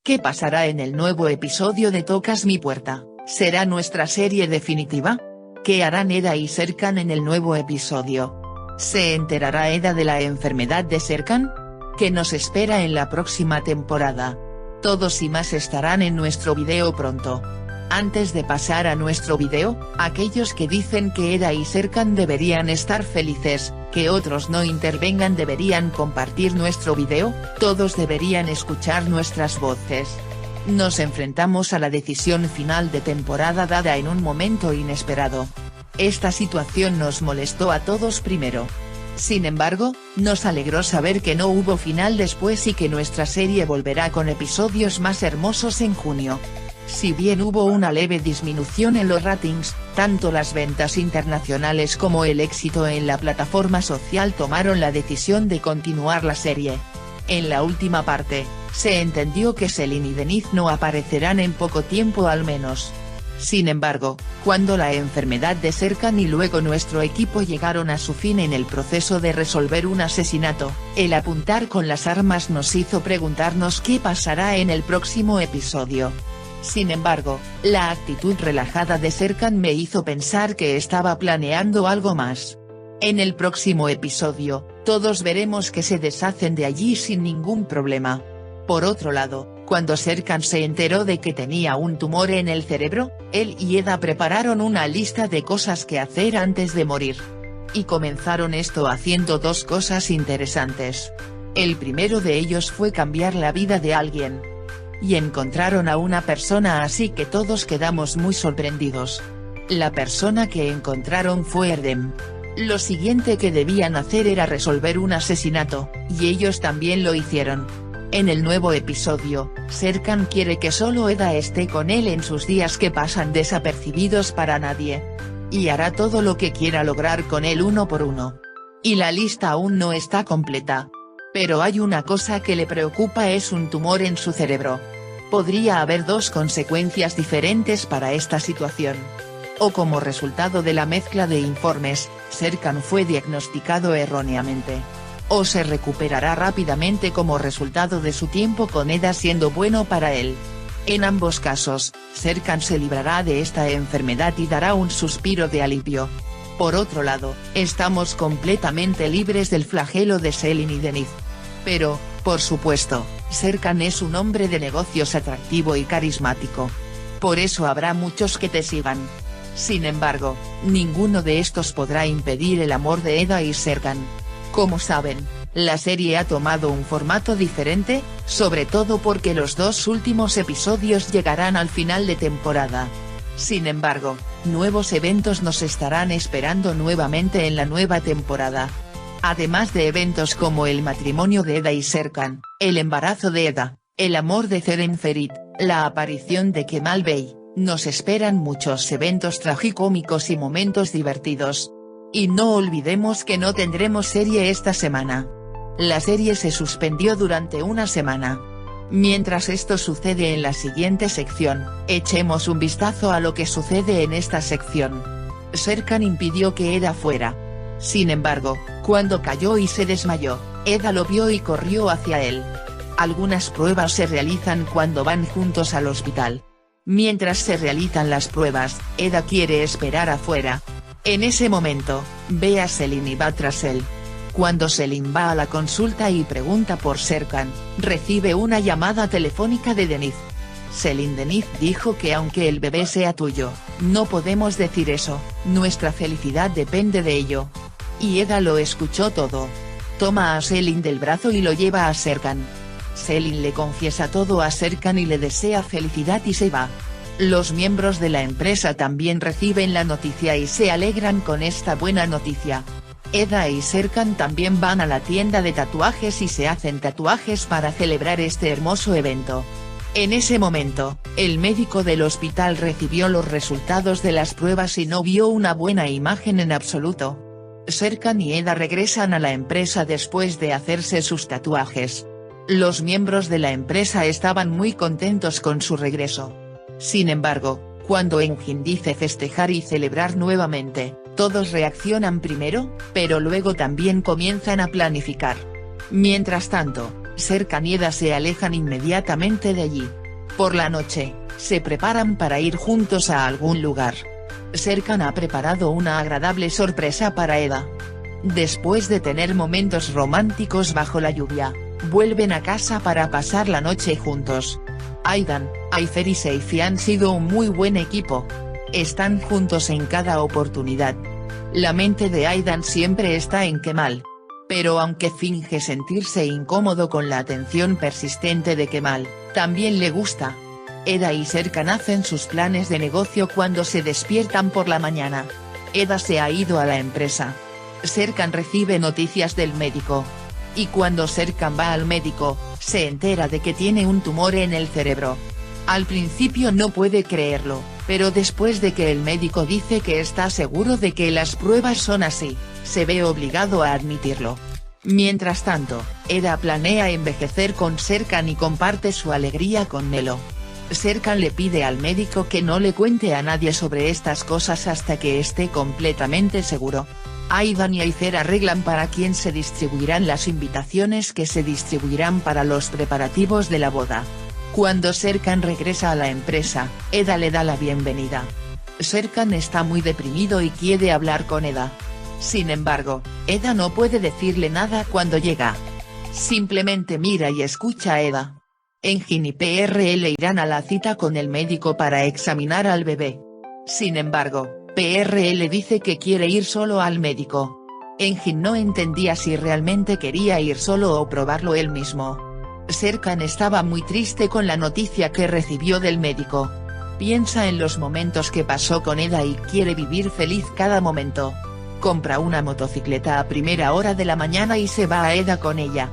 ¿Qué pasará en el nuevo episodio de Tocas mi puerta? ¿Será nuestra serie definitiva? ¿Qué harán Eda y Serkan en el nuevo episodio? ¿Se enterará Eda de la enfermedad de Serkan? ¿Qué nos espera en la próxima temporada? Todos y más estarán en nuestro video pronto. Antes de pasar a nuestro video, aquellos que dicen que Eda y Serkan deberían estar felices, que otros no intervengan deberían compartir nuestro video, todos deberían escuchar nuestras voces. Nos enfrentamos a la decisión final de temporada dada en un momento inesperado. Esta situación nos molestó a todos primero. Sin embargo, nos alegró saber que no hubo final después y que nuestra serie volverá con episodios más hermosos en junio. Si bien hubo una leve disminución en los ratings, tanto las ventas internacionales como el éxito en la plataforma social tomaron la decisión de continuar la serie. En la última parte, se entendió que Selin y Denise no aparecerán en poco tiempo al menos. Sin embargo, cuando la enfermedad de Serkan y luego nuestro equipo llegaron a su fin en el proceso de resolver un asesinato, el apuntar con las armas nos hizo preguntarnos qué pasará en el próximo episodio. Sin embargo, la actitud relajada de Serkan me hizo pensar que estaba planeando algo más. En el próximo episodio, todos veremos que se deshacen de allí sin ningún problema. Por otro lado, cuando Serkan se enteró de que tenía un tumor en el cerebro, él y Eda prepararon una lista de cosas que hacer antes de morir. Y comenzaron esto haciendo dos cosas interesantes. El primero de ellos fue cambiar la vida de alguien. Y encontraron a una persona así que todos quedamos muy sorprendidos. La persona que encontraron fue Erdem. Lo siguiente que debían hacer era resolver un asesinato, y ellos también lo hicieron. En el nuevo episodio, Serkan quiere que solo Eda esté con él en sus días que pasan desapercibidos para nadie. Y hará todo lo que quiera lograr con él uno por uno. Y la lista aún no está completa. Pero hay una cosa que le preocupa: es un tumor en su cerebro. Podría haber dos consecuencias diferentes para esta situación. O como resultado de la mezcla de informes, Serkan fue diagnosticado erróneamente. O se recuperará rápidamente como resultado de su tiempo con Eda siendo bueno para él. En ambos casos, Serkan se librará de esta enfermedad y dará un suspiro de alivio. Por otro lado, estamos completamente libres del flagelo de Selin y Denise. Pero, por supuesto, Serkan es un hombre de negocios atractivo y carismático. Por eso habrá muchos que te sigan. Sin embargo, ninguno de estos podrá impedir el amor de Eda y Serkan. Como saben, la serie ha tomado un formato diferente, sobre todo porque los dos últimos episodios llegarán al final de temporada. Sin embargo, nuevos eventos nos estarán esperando nuevamente en la nueva temporada. Además de eventos como el matrimonio de Eda y Serkan, el embarazo de Eda, el amor de Zeren Ferit, la aparición de Kemal Bey, nos esperan muchos eventos tragicómicos y momentos divertidos. Y no olvidemos que no tendremos serie esta semana. La serie se suspendió durante una semana. Mientras esto sucede en la siguiente sección, echemos un vistazo a lo que sucede en esta sección. Serkan impidió que Eda fuera. Sin embargo, cuando cayó y se desmayó, Eda lo vio y corrió hacia él. Algunas pruebas se realizan cuando van juntos al hospital. Mientras se realizan las pruebas, Eda quiere esperar afuera. En ese momento, ve a Selin y va tras él. Cuando Selin va a la consulta y pregunta por Serkan, recibe una llamada telefónica de Denise. Selin: Denise dijo que aunque el bebé sea tuyo, no podemos decir eso, nuestra felicidad depende de ello. Y Eda lo escuchó todo. Toma a Selin del brazo y lo lleva a Serkan. Selin le confiesa todo a Serkan y le desea felicidad y se va. Los miembros de la empresa también reciben la noticia y se alegran con esta buena noticia. Eda y Serkan también van a la tienda de tatuajes y se hacen tatuajes para celebrar este hermoso evento. En ese momento, el médico del hospital recibió los resultados de las pruebas y no vio una buena imagen en absoluto. Serkan y Eda regresan a la empresa después de hacerse sus tatuajes. Los miembros de la empresa estaban muy contentos con su regreso. Sin embargo, cuando Eunjin dice festejar y celebrar nuevamente, todos reaccionan primero, pero luego también comienzan a planificar. Mientras tanto, Serkan y Eda se alejan inmediatamente de allí. Por la noche, se preparan para ir juntos a algún lugar. Serkan ha preparado una agradable sorpresa para Eda. Después de tener momentos románticos bajo la lluvia, vuelven a casa para pasar la noche juntos. Aidan, Ayfer y Seifi han sido un muy buen equipo. Están juntos en cada oportunidad. La mente de Aidan siempre está en Kemal. Pero aunque finge sentirse incómodo con la atención persistente de Kemal, también le gusta. Eda y Serkan hacen sus planes de negocio cuando se despiertan por la mañana. Eda se ha ido a la empresa. Serkan recibe noticias del médico. Y cuando Serkan va al médico, se entera de que tiene un tumor en el cerebro. Al principio no puede creerlo, pero después de que el médico dice que está seguro de que las pruebas son así, se ve obligado a admitirlo. Mientras tanto, Eda planea envejecer con Serkan y comparte su alegría con Melo. Serkan le pide al médico que no le cuente a nadie sobre estas cosas hasta que esté completamente seguro. Aidan y Ayfer arreglan para quién se distribuirán las invitaciones que se distribuirán para los preparativos de la boda. Cuando Serkan regresa a la empresa, Eda le da la bienvenida. Serkan está muy deprimido y quiere hablar con Eda. Sin embargo, Eda no puede decirle nada cuando llega. Simplemente mira y escucha a Eda. Engin y PRL irán a la cita con el médico para examinar al bebé. Sin embargo, PRL dice que quiere ir solo al médico. Engin no entendía si realmente quería ir solo o probarlo él mismo. Serkan estaba muy triste con la noticia que recibió del médico. Piensa en los momentos que pasó con Eda y quiere vivir feliz cada momento. Compra una motocicleta a primera hora de la mañana y se va a Eda con ella.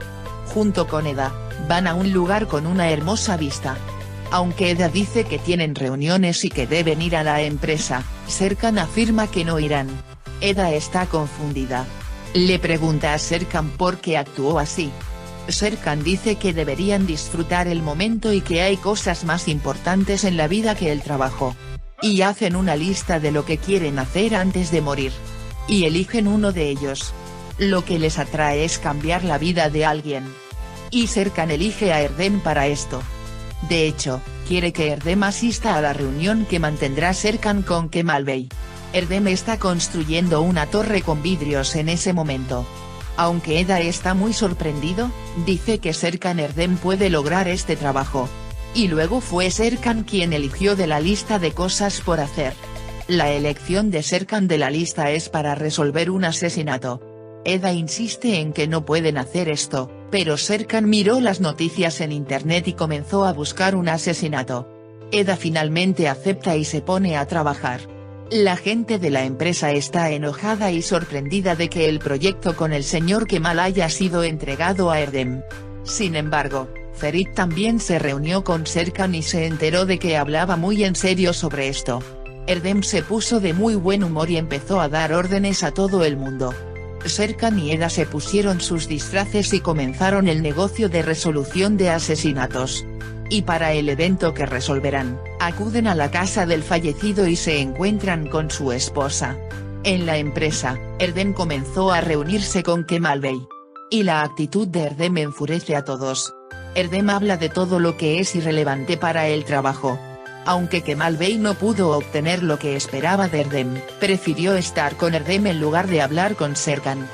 Junto con Eda, van a un lugar con una hermosa vista. Aunque Eda dice que tienen reuniones y que deben ir a la empresa, Serkan afirma que no irán. Eda está confundida. Le pregunta a Serkan por qué actuó así. Serkan dice que deberían disfrutar el momento y que hay cosas más importantes en la vida que el trabajo. Y hacen una lista de lo que quieren hacer antes de morir. Y eligen uno de ellos. Lo que les atrae es cambiar la vida de alguien. Y Serkan elige a Erdem para esto. De hecho, quiere que Erdem asista a la reunión que mantendrá Serkan con Kemal Bey. Erdem está construyendo una torre con vidrios en ese momento. Aunque Eda está muy sorprendido, dice que Serkan Erdem puede lograr este trabajo. Y luego fue Serkan quien eligió de la lista de cosas por hacer. La elección de Serkan de la lista es para resolver un asesinato. Eda insiste en que no pueden hacer esto, pero Serkan miró las noticias en internet y comenzó a buscar un asesinato. Eda finalmente acepta y se pone a trabajar. La gente de la empresa está enojada y sorprendida de que el proyecto con el señor Kemal haya sido entregado a Erdem. Sin embargo, Ferit también se reunió con Serkan y se enteró de que hablaba muy en serio sobre esto. Erdem se puso de muy buen humor y empezó a dar órdenes a todo el mundo. Serkan y Eda se pusieron sus disfraces y comenzaron el negocio de resolución de asesinatos. Y para el evento que resolverán, acuden a la casa del fallecido y se encuentran con su esposa. En la empresa, Erdem comenzó a reunirse con Kemal Bey. Y la actitud de Erdem enfurece a todos. Erdem habla de todo lo que es irrelevante para el trabajo. Aunque Kemal Bey no pudo obtener lo que esperaba de Erdem, prefirió estar con Erdem en lugar de hablar con Serkan.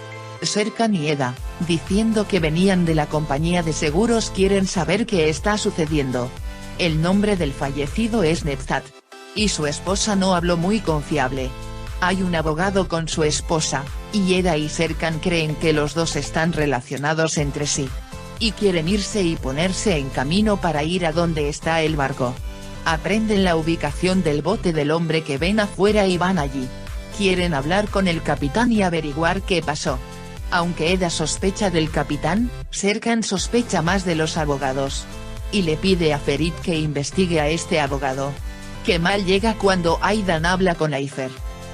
Serkan y Eda, diciendo que venían de la compañía de seguros, quieren saber qué está sucediendo. El nombre del fallecido es Nevzat. Y su esposa no habló muy confiable. Hay un abogado con su esposa, y Eda y Serkan creen que los dos están relacionados entre sí. Y quieren irse y ponerse en camino para ir a donde está el barco. Aprenden la ubicación del bote del hombre que ven afuera y van allí. Quieren hablar con el capitán y averiguar qué pasó. Aunque Eda sospecha del capitán, Serkan sospecha más de los abogados. Y le pide a Ferit que investigue a este abogado. Kemal llega cuando Aidan habla con Ayfer.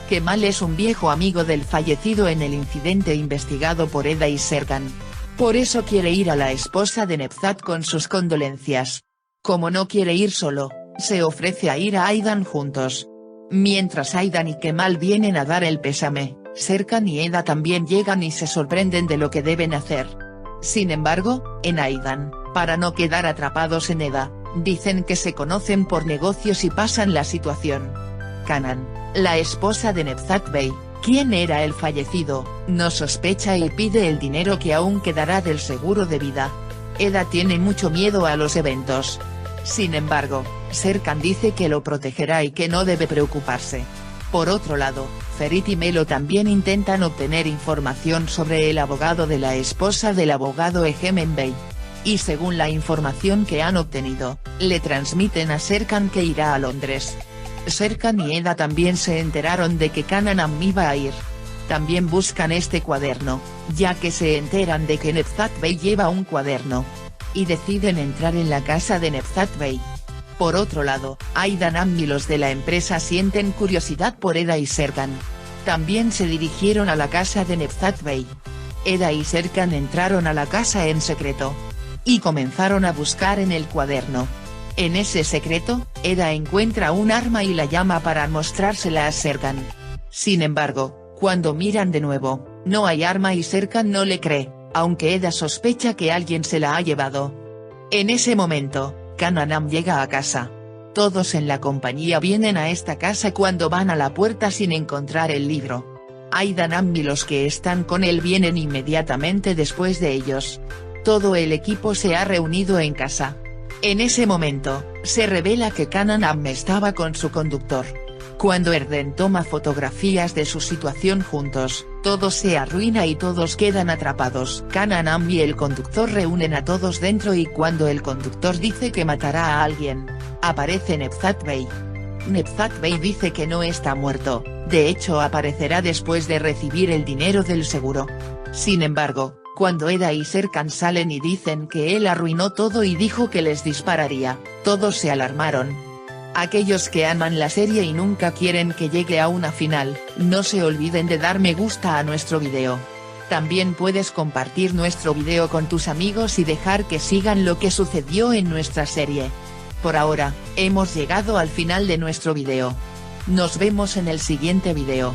Kemal es un viejo amigo del fallecido en el incidente investigado por Eda y Serkan. Por eso quiere ir a la esposa de Nevzat con sus condolencias. Como no quiere ir solo, se ofrece a ir a Aidan juntos. Mientras Aidan y Kemal vienen a dar el pésame, Serkan y Eda también llegan y se sorprenden de lo que deben hacer. Sin embargo, en Aidan, para no quedar atrapados en Eda, dicen que se conocen por negocios y pasan la situación. Kanan, la esposa de Nevzat Bey, quien era el fallecido, no sospecha y pide el dinero que aún quedará del seguro de vida. Eda tiene mucho miedo a los eventos. Sin embargo, Serkan dice que lo protegerá y que no debe preocuparse. Por otro lado, Ferit y Melo también intentan obtener información sobre el abogado de la esposa del abogado Egemen Bey. Y según la información que han obtenido, le transmiten a Serkan que irá a Londres. Serkan y Eda también se enteraron de que Kanan iba a ir. También buscan este cuaderno, ya que se enteran de que Nevzat Bey lleva un cuaderno. Y deciden entrar en la casa de Nevzat Bey. Por otro lado, Aidan y los de la empresa sienten curiosidad por Eda y Serkan. También se dirigieron a la casa de Nevzat Bey. Eda y Serkan entraron a la casa en secreto. Y comenzaron a buscar en el cuaderno. En ese secreto, Eda encuentra un arma y la llama para mostrársela a Serkan. Sin embargo, cuando miran de nuevo, no hay arma y Serkan no le cree, aunque Eda sospecha que alguien se la ha llevado. En ese momento, Kanan llega a casa. Todos en la compañía vienen a esta casa cuando van a la puerta sin encontrar el libro. Aidan y los que están con él vienen inmediatamente después de ellos. Todo el equipo se ha reunido en casa. En ese momento, se revela que Kanan estaba con su conductor. Cuando Erden toma fotografías de su situación juntos, todo se arruina y todos quedan atrapados. Kanan y el conductor reúnen a todos dentro y cuando el conductor dice que matará a alguien, aparece Nevzat Bey. Nevzat Bey dice que no está muerto, de hecho aparecerá después de recibir el dinero del seguro. Sin embargo, cuando Eda y Serkan salen y dicen que él arruinó todo y dijo que les dispararía, todos se alarmaron. Aquellos que aman la serie y nunca quieren que llegue a una final, no se olviden de dar me gusta a nuestro video. También puedes compartir nuestro video con tus amigos y dejar que sigan lo que sucedió en nuestra serie. Por ahora, hemos llegado al final de nuestro video. Nos vemos en el siguiente video.